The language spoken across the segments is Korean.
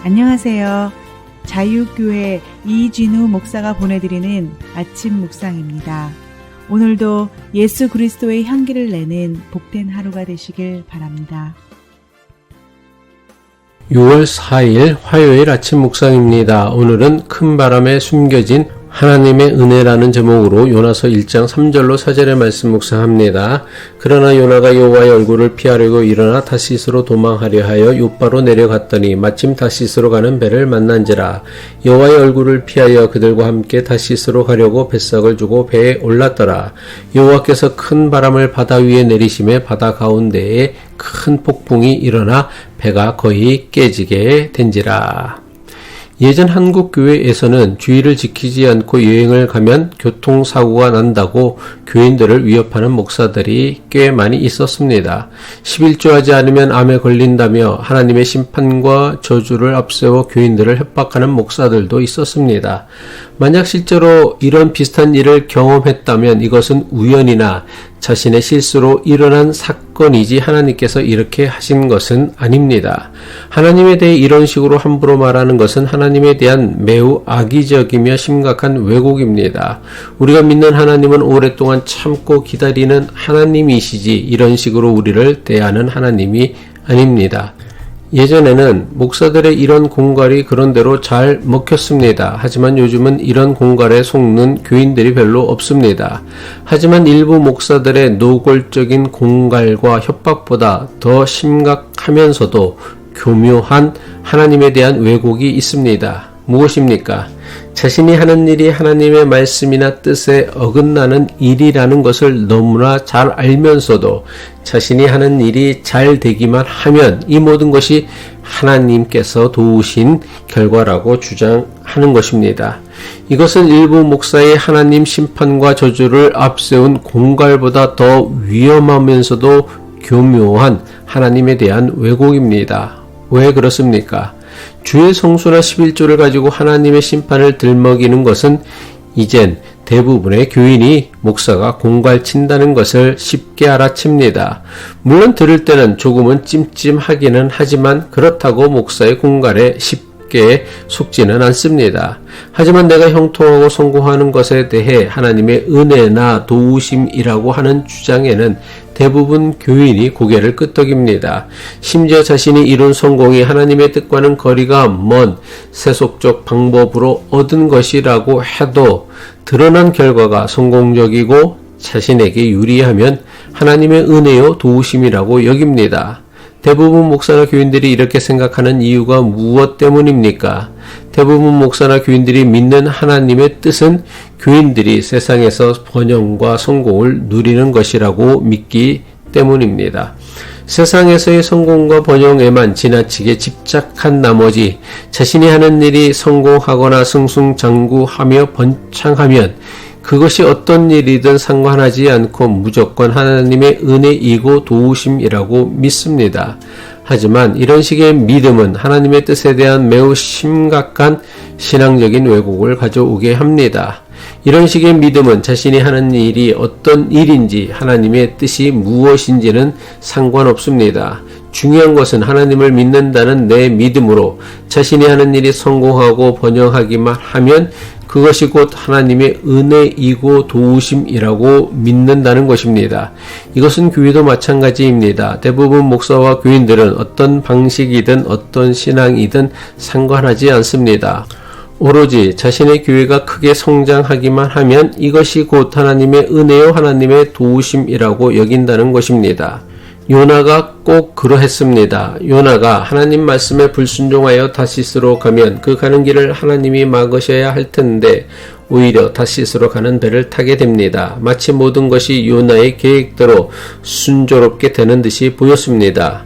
안녕하세요. 자유교회 이진우 목사가 보내드리는 아침 묵상입니다. 오늘도 예수 그리스도의 향기를 내는 복된 하루가 되시길 바랍니다. 6월 4일 화요일 아침 묵상입니다. 오늘은 큰 바람에 숨겨진 하나님의 은혜라는 제목으로 요나서 1장 3절로 4절의 말씀 묵상합니다. 그러나 요나가 여호와의 얼굴을 피하려고 일어나 다시스로 도망하려 하여 욥바로 내려갔더니 마침 다시스로 가는 배를 만난지라. 여호와의 얼굴을 피하여 그들과 함께 다시스로 가려고 뱃삭을 주고 배에 올랐더라. 여호와께서 큰 바람을 바다 위에 내리심에 바다 가운데에 큰 폭풍이 일어나 배가 거의 깨지게 된지라. 예전 한국 교회에서는 주의를 지키지 않고 여행을 가면 교통사고가 난다고 교인들을 위협하는 목사들이 꽤 많이 있었습니다. 11조하지 않으면 암에 걸린다며 하나님의 심판과 저주를 앞세워 교인들을 협박하는 목사들도 있었습니다. 만약 실제로 이런 비슷한 일을 경험했다면 이것은 우연이나 자신의 실수로 일어난 사건이지 하나님께서 이렇게 하신 것은 아닙니다. 하나님에 대해 이런 식으로 함부로 말하는 것은 하나님에 대한 매우 악의적이며 심각한 왜곡입니다. 우리가 믿는 하나님은 오랫동안 참고 기다리는 하나님이시지 이런 식으로 우리를 대하는 하나님이 아닙니다. 예전에는 목사들의 이런 공갈이 그런대로 잘 먹혔습니다. 하지만 요즘은 이런 공갈에 속는 교인들이 별로 없습니다. 하지만 일부 목사들의 노골적인 공갈과 협박보다 더 심각하면서도 교묘한 하나님에 대한 왜곡이 있습니다. 무엇입니까? 자신이 하는 일이 하나님의 말씀이나 뜻에 어긋나는 일이라는 것을 너무나 잘 알면서도 자신이 하는 일이 잘 되기만 하면 이 모든 것이 하나님께서 도우신 결과라고 주장하는 것입니다. 이것은 일부 목사의 하나님 심판과 저주를 앞세운 공갈보다 더 위험하면서도 교묘한 하나님에 대한 왜곡입니다. 왜 그렇습니까? 주의 성수나 11조를 가지고 하나님의 심판을 들먹이는 것은 이젠 대부분의 교인이 목사가 공갈친다는 것을 쉽게 알아챕니다. 물론 들을 때는 조금은 찜찜하기는 하지만 그렇다고 목사의 공갈에 쉽게 속지는 않습니다. 하지만 내가 형통하고 성공하는 것에 대해 하나님의 은혜나 도우심이라고 하는 주장에는 대부분 교인이 고개를 끄덕입니다. 심지어 자신이 이룬 성공이 하나님의 뜻과는 거리가 먼 세속적 방법으로 얻은 것이라고 해도 드러난 결과가 성공적이고 자신에게 유리하면 하나님의 은혜요 도우심이라고 여깁니다. 대부분 목사나 교인들이 이렇게 생각하는 이유가 무엇 때문입니까? 대부분 목사나 교인들이 믿는 하나님의 뜻은 교인들이 세상에서 번영과 성공을 누리는 것이라고 믿기 때문입니다. 세상에서의 성공과 번영에만 지나치게 집착한 나머지 자신이 하는 일이 성공하거나 승승장구하며 번창하면 그것이 어떤 일이든 상관하지 않고 무조건 하나님의 은혜이고 도우심이라고 믿습니다. 하지만 이런 식의 믿음은 하나님의 뜻에 대한 매우 심각한 신앙적인 왜곡을 가져오게 합니다. 이런 식의 믿음은 자신이 하는 일이 어떤 일인지 하나님의 뜻이 무엇인지는 상관없습니다. 중요한 것은 하나님을 믿는다는 내 믿음으로 자신이 하는 일이 성공하고 번영하기만 하면 그것이 곧 하나님의 은혜이고 도우심이라고 믿는다는 것입니다. 이것은 교회도 마찬가지입니다. 대부분 목사와 교인들은 어떤 방식이든 어떤 신앙이든 상관하지 않습니다. 오로지 자신의 교회가 크게 성장하기만 하면 이것이 곧 하나님의 은혜요 하나님의 도우심이라고 여긴다는 것입니다. 요나가 꼭 그러했습니다. 요나가 하나님 말씀에 불순종하여 다시스로 가면 그 가는 길을 하나님이 막으셔야 할 텐데 오히려 다시스로 가는 배를 타게 됩니다. 마치 모든 것이 요나의 계획대로 순조롭게 되는 듯이 보였습니다.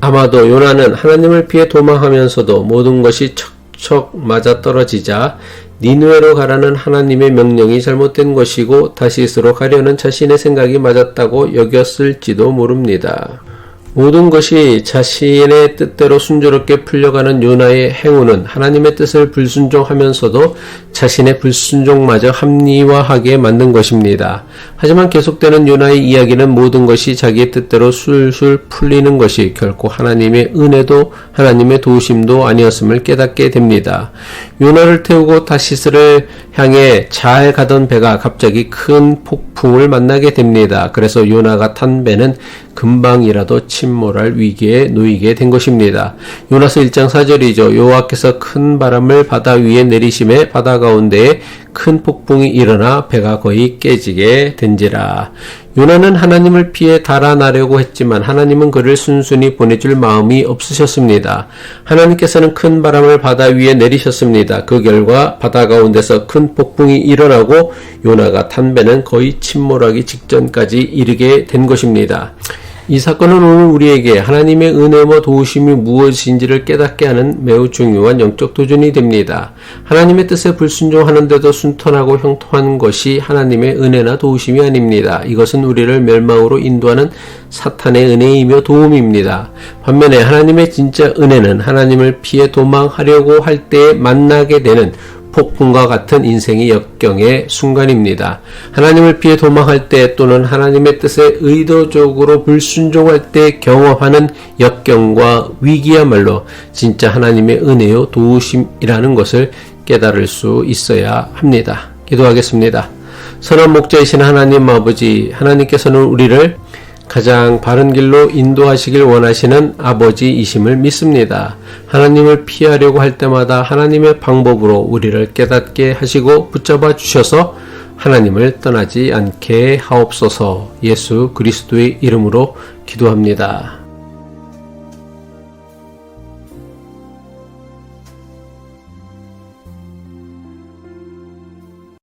아마도 요나는 하나님을 피해 도망하면서도 모든 것이 척척 맞아떨어지자 니느웨로 가라는 하나님의 명령이 잘못된 것이고 다시스로 가려는 자신의 생각이 맞았다고 여겼을지도 모릅니다. 모든 것이 자신의 뜻대로 순조롭게 풀려가는 요나의 행위는 하나님의 뜻을 불순종하면서도 자신의 불순종마저 합리화하게 만든 것입니다. 하지만 계속되는 요나의 이야기는 모든 것이 자기의 뜻대로 술술 풀리는 것이 결코 하나님의 은혜도 하나님의 도우심도 아니었음을 깨닫게 됩니다. 요나를 태우고 타시스를 향해 잘 가던 배가 갑자기 큰 폭풍을 만나게 됩니다. 그래서 요나가 탄 배는 금방이라도 침몰할 위기에 놓이게 된 것입니다. 요나서 1장 4절이죠. 여호와께서 큰 바람을 바다 위에 내리심에 바다 가운데에 큰 폭풍이 일어나 배가 거의 깨지게 된지라. 요나는 하나님을 피해 달아나려고 했지만 하나님은 그를 순순히 보내줄 마음이 없으셨습니다. 하나님께서는 큰 바람을 바다 위에 내리셨습니다. 그 결과 바다 가운데서 큰 폭풍이 일어나고 요나가 탄 배는 거의 침몰하기 직전까지 이르게 된 것입니다. 이 사건은 오늘 우리에게 하나님의 은혜와 도우심이 무엇인지를 깨닫게 하는 매우 중요한 영적 도전이 됩니다. 하나님의 뜻에 불순종하는데도 순탄하고 형통한 것이 하나님의 은혜나 도우심이 아닙니다. 이것은 우리를 멸망으로 인도하는 사탄의 은혜이며 도움입니다. 반면에 하나님의 진짜 은혜는 하나님을 피해 도망하려고 할 때 만나게 되는 폭풍과 같은 인생의 역경의 순간입니다. 하나님을 피해 도망할 때 또는 하나님의 뜻에 의도적으로 불순종할 때 경험하는 역경과 위기야말로 진짜 하나님의 은혜요 도우심이라는 것을 깨달을 수 있어야 합니다. 기도하겠습니다. 선한 목자이신 하나님 아버지, 하나님께서는 우리를 가장 바른 길로 인도하시길 원하시는 아버지이심을 믿습니다. 하나님을 피하려고 할 때마다 하나님의 방법으로 우리를 깨닫게 하시고 붙잡아 주셔서 하나님을 떠나지 않게 하옵소서. 예수 그리스도의 이름으로 기도합니다.